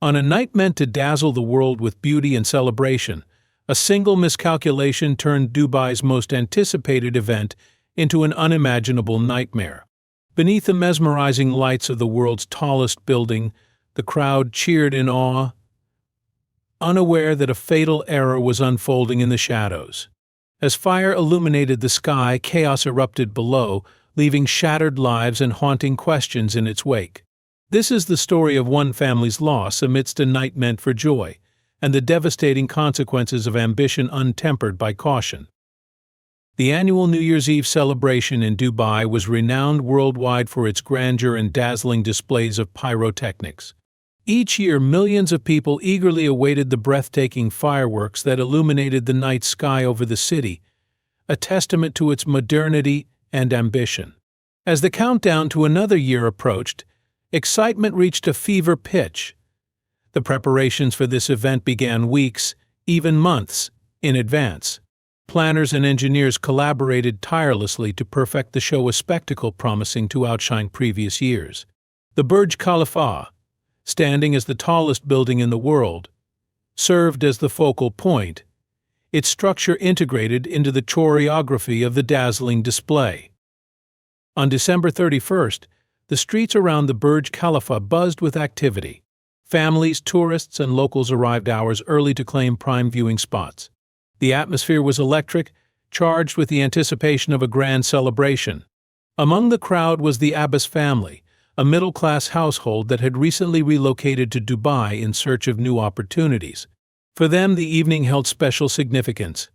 On a night meant to dazzle the world with beauty and celebration, a single miscalculation turned Dubai's most anticipated event into an unimaginable nightmare. Beneath the mesmerizing lights of the world's tallest building, the crowd cheered in awe, unaware that a fatal error was unfolding in the shadows. As fire illuminated the sky, chaos erupted below, leaving shattered lives and haunting questions in its wake. This is the story of one family's loss amidst a night meant for joy, and the devastating consequences of ambition untempered by caution. The annual New Year's Eve celebration in Dubai was renowned worldwide for its grandeur and dazzling displays of pyrotechnics. Each year, millions of people eagerly awaited the breathtaking fireworks that illuminated the night sky over the city, a testament to its modernity and ambition. As the countdown to another year approached, excitement reached a fever pitch. The preparations for this event began weeks, even months, in advance. Planners and engineers collaborated tirelessly to perfect the show, a spectacle promising to outshine previous years. The Burj Khalifa, standing as the tallest building in the world, served as the focal point, its structure integrated into the choreography of the dazzling display. On December 31st, the streets around the Burj Khalifa buzzed with activity. Families, tourists, and locals arrived hours early to claim prime viewing spots. The atmosphere was electric, charged with the anticipation of a grand celebration. Among the crowd was the Abbas family, a middle-class household that had recently relocated to Dubai in search of new opportunities. For them, the evening held special significance.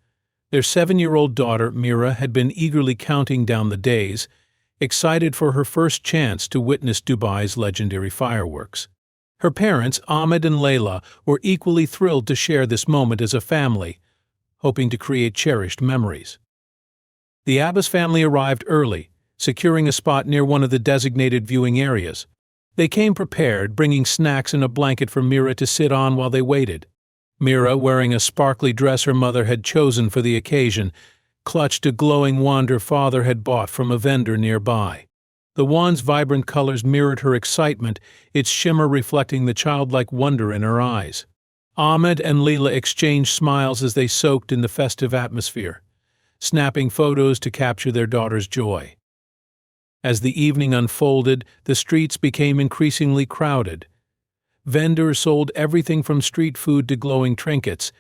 Their 7-year-old daughter, Mira, had been eagerly counting down the days, excited for her first chance to witness Dubai's legendary fireworks. Her parents, Ahmed and Layla, were equally thrilled to share this moment as a family, hoping to create cherished memories. The Abbas family arrived early, securing a spot near one of the designated viewing areas. They came prepared, bringing snacks and a blanket for Mira to sit on while they waited. Mira, wearing a sparkly dress her mother had chosen for the occasion, clutched a glowing wand her father had bought from a vendor nearby. The wand's vibrant colors mirrored her excitement, its shimmer reflecting the childlike wonder in her eyes. Ahmed and Leela exchanged smiles as they soaked in the festive atmosphere, snapping photos to capture their daughter's joy. As the evening unfolded, the streets became increasingly crowded. Vendors sold everything from street food to glowing trinkets,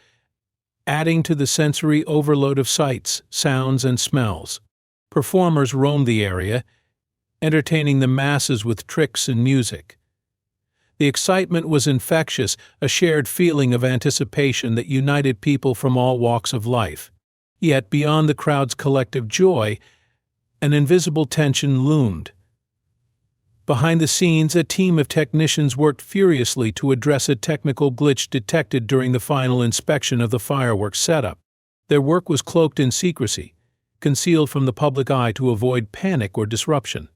adding to the sensory overload of sights, sounds, and smells. Performers roamed the area, entertaining the masses with tricks and music. The excitement was infectious, a shared feeling of anticipation that united people from all walks of life. Yet beyond the crowd's collective joy, an invisible tension loomed. Behind the scenes, a team of technicians worked furiously to address a technical glitch detected during the final inspection of the fireworks setup. Their work was cloaked in secrecy, concealed from the public eye to avoid panic or disruption.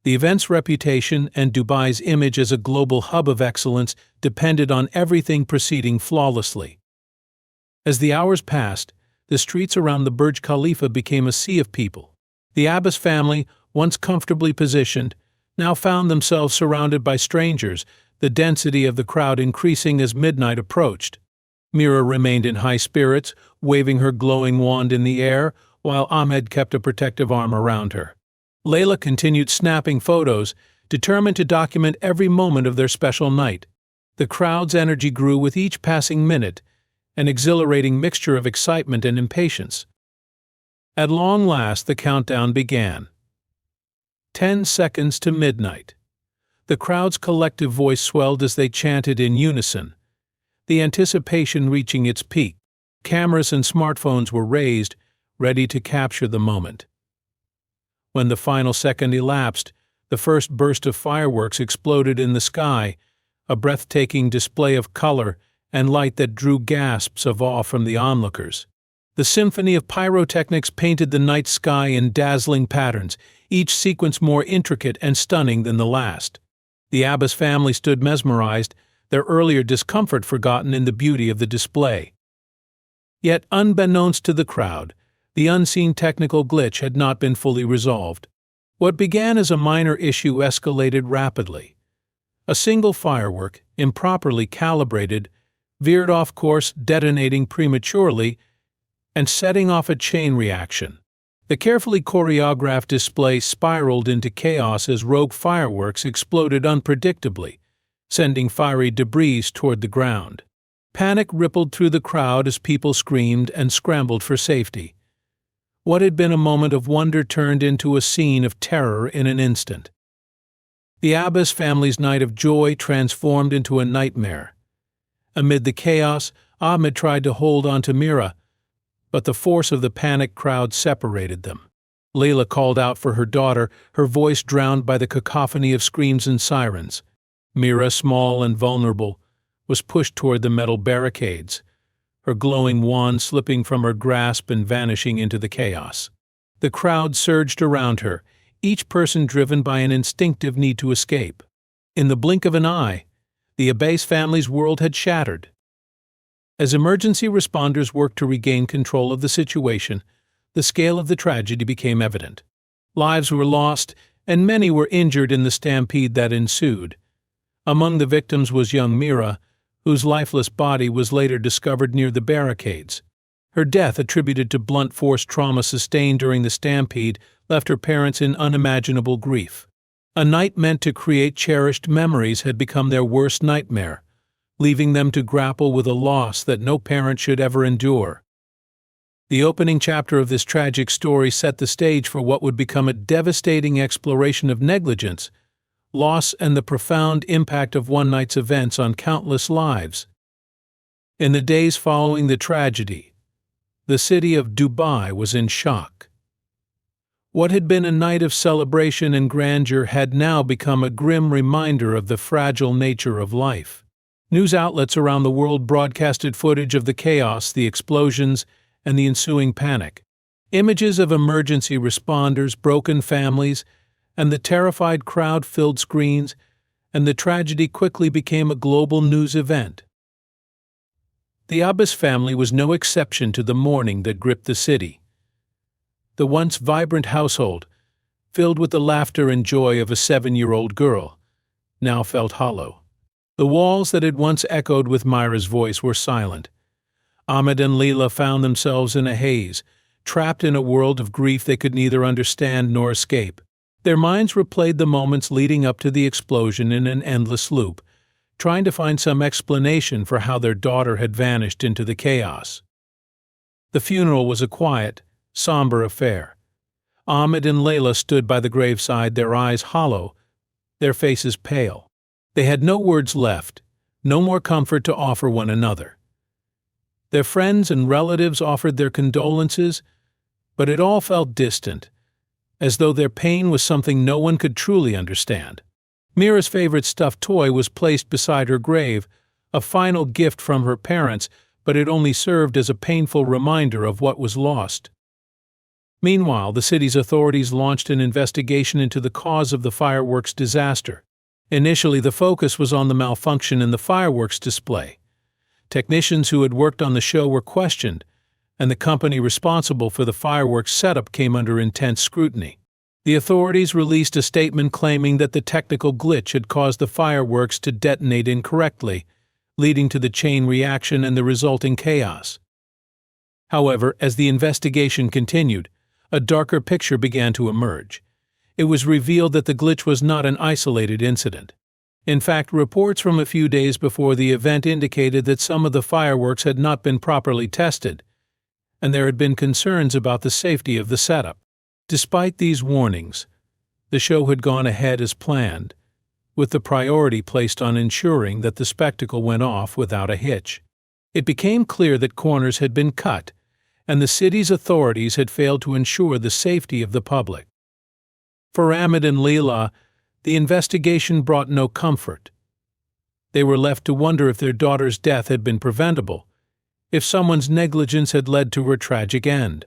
The event's reputation and Dubai's image as a global hub of excellence depended on everything proceeding flawlessly. As the hours passed, the streets around the Burj Khalifa became a sea of people. The Abbas family, once comfortably positioned, now found themselves surrounded by strangers, the density of the crowd increasing as midnight approached. Mira remained in high spirits, waving her glowing wand in the air, while Ahmed kept a protective arm around her. Layla continued snapping photos, determined to document every moment of their special night. The crowd's energy grew with each passing minute, an exhilarating mixture of excitement and impatience. At long last, the countdown began. 10 seconds to midnight. The crowd's collective voice swelled as they chanted in unison, the anticipation reaching its peak. Cameras and smartphones were raised, ready to capture the moment. When the final second elapsed, the first burst of fireworks exploded in the sky, a breathtaking display of color and light that drew gasps of awe from the onlookers. The symphony of pyrotechnics painted the night sky in dazzling patterns, each sequence more intricate and stunning than the last. The Abbas family stood mesmerized, their earlier discomfort forgotten in the beauty of the display. Yet, unbeknownst to the crowd, the unseen technical glitch had not been fully resolved. What began as a minor issue escalated rapidly. A single firework, improperly calibrated, veered off course, detonating prematurely and setting off a chain reaction. The carefully choreographed display spiraled into chaos as rogue fireworks exploded unpredictably, sending fiery debris toward the ground. Panic rippled through the crowd as people screamed and scrambled for safety. What had been a moment of wonder turned into a scene of terror in an instant. The Abbas family's night of joy transformed into a nightmare. Amid the chaos, Ahmed tried to hold on to Mira, but the force of the panicked crowd separated them. Layla called out for her daughter, her voice drowned by the cacophony of screams and sirens. Mira, small and vulnerable, was pushed toward the metal barricades, her glowing wand slipping from her grasp and vanishing into the chaos. The crowd surged around her, each person driven by an instinctive need to escape. In the blink of an eye, the Abbas family's world had shattered. As emergency responders worked to regain control of the situation, the scale of the tragedy became evident. Lives were lost, and many were injured in the stampede that ensued. Among the victims was young Mira, whose lifeless body was later discovered near the barricades. Her death, attributed to blunt force trauma sustained during the stampede, left her parents in unimaginable grief. A night meant to create cherished memories had become their worst nightmare, leaving them to grapple with a loss that no parent should ever endure. The opening chapter of this tragic story set the stage for what would become a devastating exploration of negligence, loss, and the profound impact of one night's events on countless lives. In the days following the tragedy, the city of Dubai was in shock. What had been a night of celebration and grandeur had now become a grim reminder of the fragile nature of life. News outlets around the world broadcasted footage of the chaos, the explosions, and the ensuing panic. Images of emergency responders, broken families, and the terrified crowd filled screens, and the tragedy quickly became a global news event. The Abbas family was no exception to the mourning that gripped the city. The once vibrant household, filled with the laughter and joy of a 7-year-old girl, now felt hollow. The walls that had once echoed with Mira's voice were silent. Ahmed and Layla found themselves in a haze, trapped in a world of grief they could neither understand nor escape. Their minds replayed the moments leading up to the explosion in an endless loop, trying to find some explanation for how their daughter had vanished into the chaos. The funeral was a quiet, somber affair. Ahmed and Layla stood by the graveside, their eyes hollow, their faces pale. They had no words left, no more comfort to offer one another. Their friends and relatives offered their condolences, but it all felt distant, as though their pain was something no one could truly understand. Mira's favorite stuffed toy was placed beside her grave, a final gift from her parents, but it only served as a painful reminder of what was lost. Meanwhile, the city's authorities launched an investigation into the cause of the fireworks disaster. Initially, the focus was on the malfunction in the fireworks display. Technicians who had worked on the show were questioned, and the company responsible for the fireworks setup came under intense scrutiny. The authorities released a statement claiming that the technical glitch had caused the fireworks to detonate incorrectly, leading to the chain reaction and the resulting chaos. However, as the investigation continued, a darker picture began to emerge. It was revealed that the glitch was not an isolated incident. In fact, reports from a few days before the event indicated that some of the fireworks had not been properly tested, and there had been concerns about the safety of the setup. Despite these warnings, the show had gone ahead as planned, with the priority placed on ensuring that the spectacle went off without a hitch. It became clear that corners had been cut, and the city's authorities had failed to ensure the safety of the public. For Ahmed and Layla, the investigation brought no comfort. They were left to wonder if their daughter's death had been preventable, if someone's negligence had led to her tragic end.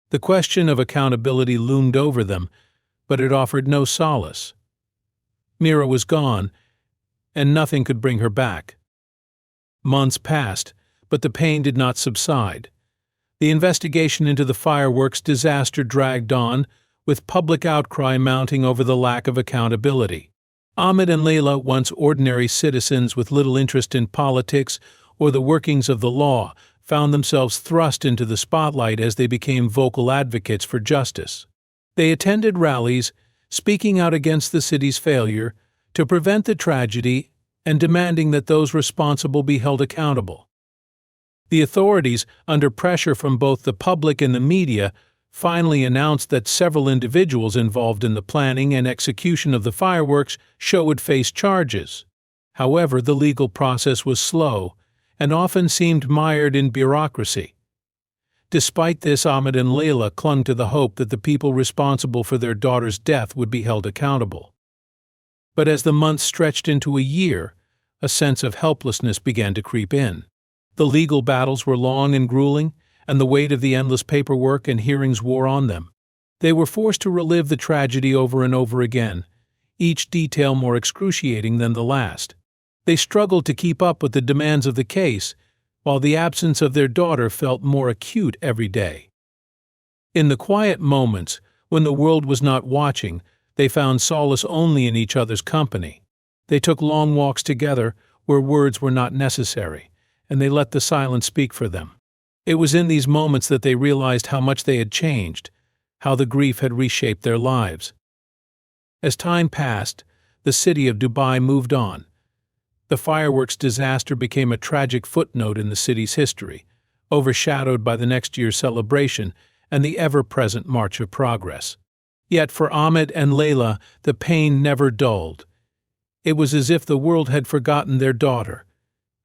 The question of accountability loomed over them, but it offered no solace. Mira was gone, and nothing could bring her back. Months passed, but the pain did not subside. The investigation into the fireworks disaster dragged on, with public outcry mounting over the lack of accountability. Ahmed and Layla, once ordinary citizens with little interest in politics or the workings of the law, found themselves thrust into the spotlight as they became vocal advocates for justice. They attended rallies, speaking out against the city's failure to prevent the tragedy and demanding that those responsible be held accountable. The authorities, under pressure from both the public and the media, finally announced that several individuals involved in the planning and execution of the fireworks show would face charges. However, the legal process was slow and often seemed mired in bureaucracy. Despite this, Ahmed and Layla clung to the hope that the people responsible for their daughter's death would be held accountable. But as the months stretched into a year, a sense of helplessness began to creep in. The legal battles were long and grueling, and the weight of the endless paperwork and hearings wore on them. They were forced to relive the tragedy over and over again, each detail more excruciating than the last. They struggled to keep up with the demands of the case, while the absence of their daughter felt more acute every day. In the quiet moments, when the world was not watching, they found solace only in each other's company. They took long walks together where words were not necessary, and they let the silence speak for them. It was in these moments that they realized how much they had changed, how the grief had reshaped their lives. As time passed, the city of Dubai moved on. The fireworks disaster became a tragic footnote in the city's history, overshadowed by the next year's celebration and the ever-present March of Progress. Yet for Ahmed and Layla, the pain never dulled. It was as if the world had forgotten their daughter,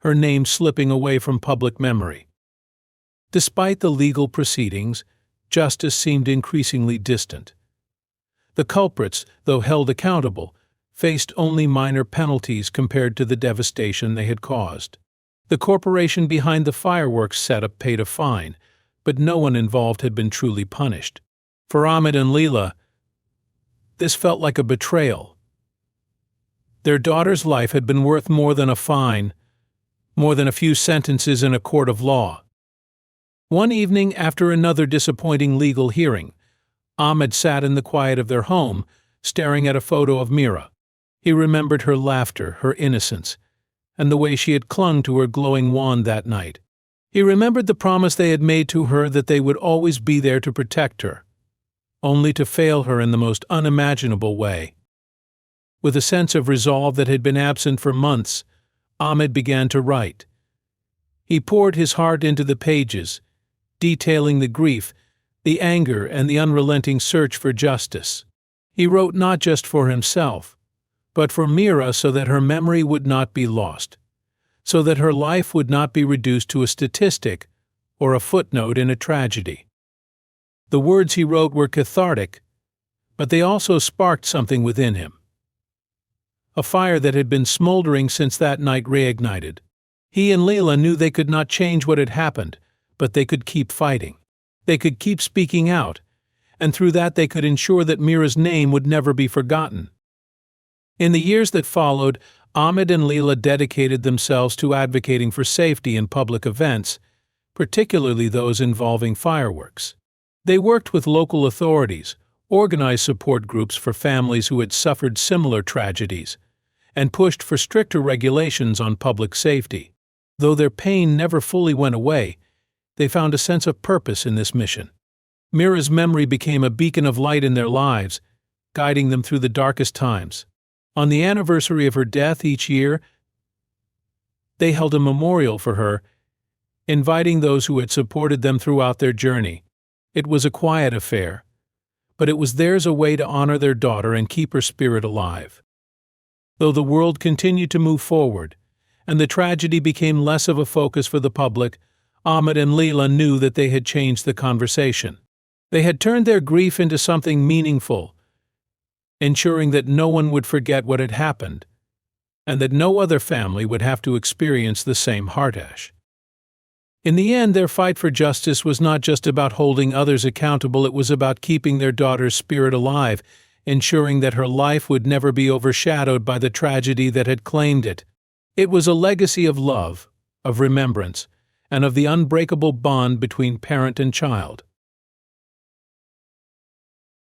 her name slipping away from public memory. Despite the legal proceedings, justice seemed increasingly distant. The culprits, though held accountable, faced only minor penalties compared to the devastation they had caused. The corporation behind the fireworks setup paid a fine, but no one involved had been truly punished. For Ahmed and Layla, this felt like a betrayal. Their daughter's life had been worth more than a fine, more than a few sentences in a court of law. One evening, after another disappointing legal hearing, Ahmed sat in the quiet of their home, staring at a photo of Mira. He remembered her laughter, her innocence, and the way she had clung to her glowing wand that night. He remembered the promise they had made to her that they would always be there to protect her, only to fail her in the most unimaginable way. With a sense of resolve that had been absent for months, Ahmed began to write. He poured his heart into the pages, detailing the grief, the anger, and the unrelenting search for justice. He wrote not just for himself, but for Mira, so that her memory would not be lost, so that her life would not be reduced to a statistic or a footnote in a tragedy. The words he wrote were cathartic, but they also sparked something within him. A fire that had been smoldering since that night reignited. He and Layla knew they could not change what had happened, but they could keep fighting. They could keep speaking out, and through that they could ensure that Mira's name would never be forgotten. In the years that followed, Ahmed and Layla dedicated themselves to advocating for safety in public events, particularly those involving fireworks. They worked with local authorities, organized support groups for families who had suffered similar tragedies, and pushed for stricter regulations on public safety. Though their pain never fully went away, they found a sense of purpose in this mission. Mira's memory became a beacon of light in their lives, guiding them through the darkest times. On the anniversary of her death each year, they held a memorial for her, inviting those who had supported them throughout their journey. It was a quiet affair, but it was theirs, a way to honor their daughter and keep her spirit alive. Though the world continued to move forward, and the tragedy became less of a focus for the public, Ahmed and Layla knew that they had changed the conversation. They had turned their grief into something meaningful, ensuring that no one would forget what had happened, and that no other family would have to experience the same heartache. In the end, their fight for justice was not just about holding others accountable, it was about keeping their daughter's spirit alive, ensuring that her life would never be overshadowed by the tragedy that had claimed it. It was a legacy of love, of remembrance, and of the unbreakable bond between parent and child.